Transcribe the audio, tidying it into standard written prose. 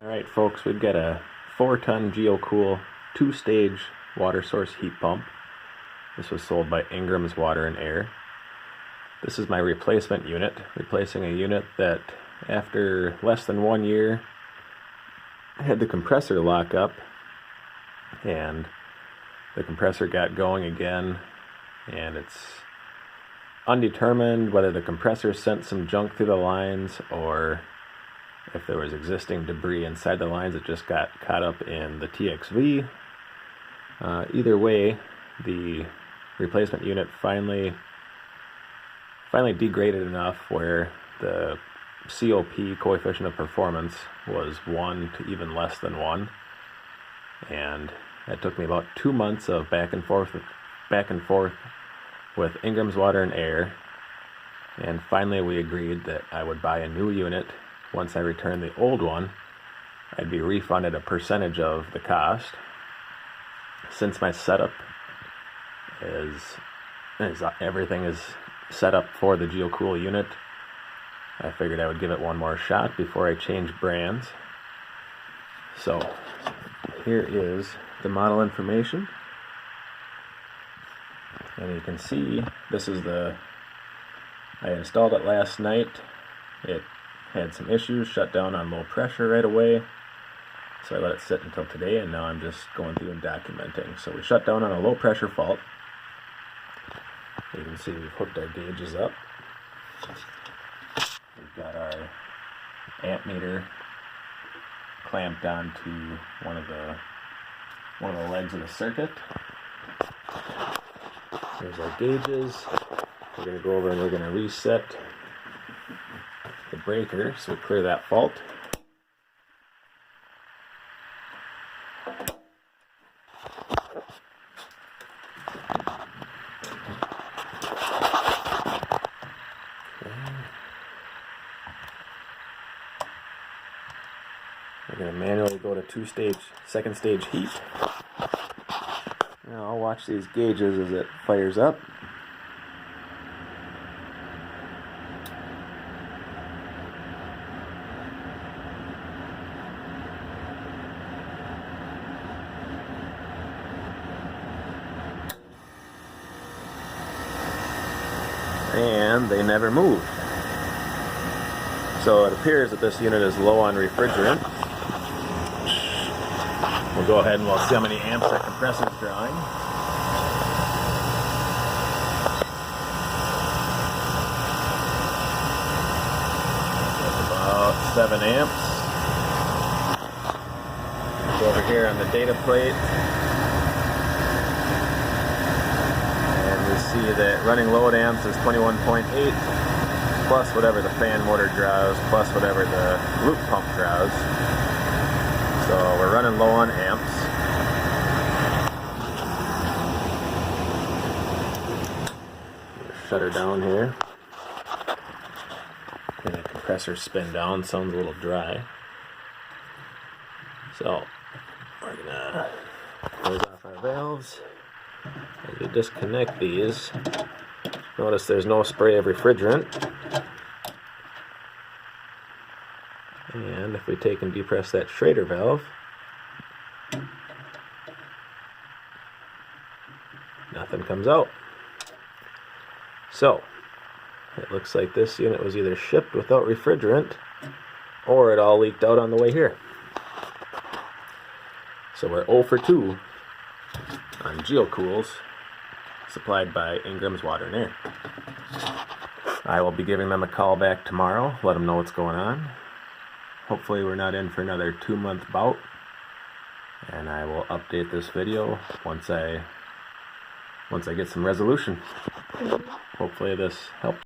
Alright folks, we've got a 4-ton GeoCool 2-stage water source heat pump. This was sold by Ingram's Water and Air. This is my replacement unit, replacing a unit that after less than 1 year had the compressor lock up, and the compressor got going again, and it's undetermined whether the compressor sent some junk through the lines or if there was existing debris inside the lines that just got caught up in the TXV. Either way, the replacement unit finally degraded enough where the COP, coefficient of performance, was 1 to even less than 1. And it took me about 2 months of back and forth with Ingram's Water and Air. And finally we agreed that I would buy a new unit. Once I returned the old one, I'd be refunded a percentage of the cost. Since my setup is everything is set up for the GeoCool unit, I figured I would give it one more shot before I change brands. So here is the model information, and you can see this is I installed it last night. It had some issues, shut down on low pressure right away, so I let it sit until today, and now I'm just going through and documenting. So we shut down on a low pressure fault. You can see we've hooked our gauges up. We've got our amp meter clamped onto one of the legs of the circuit. Here's our gauges. We're going to go over and we're going to reset the breaker so we clear that fault. We're going to manually go to second stage heat. Now I'll watch these gauges as it fires up. And they never moved. So it appears that this unit is low on refrigerant. We'll go ahead and we'll see how many amps that compressor is drawing. That's about 7 amps. Go over here on the data plate, and we see that running load amps is 21.8 plus whatever the fan motor draws plus whatever the loop pump draws. So we're running low on amps. Shut her down here. And the compressor spin down, sounds a little dry. So we're gonna close off our valves. As we disconnect these, notice there's no spray of refrigerant. And if we take and depress that Schrader valve, nothing comes out. So it looks like this unit was either shipped without refrigerant or it all leaked out on the way here. So we're 0 for 2 on GeoCools supplied by Ingram's Water and Air. I will be giving them a call back tomorrow, let them know what's going on. Hopefully we're not in for another 2-month bout, and I will update this video once I get some resolution. Hopefully this helps.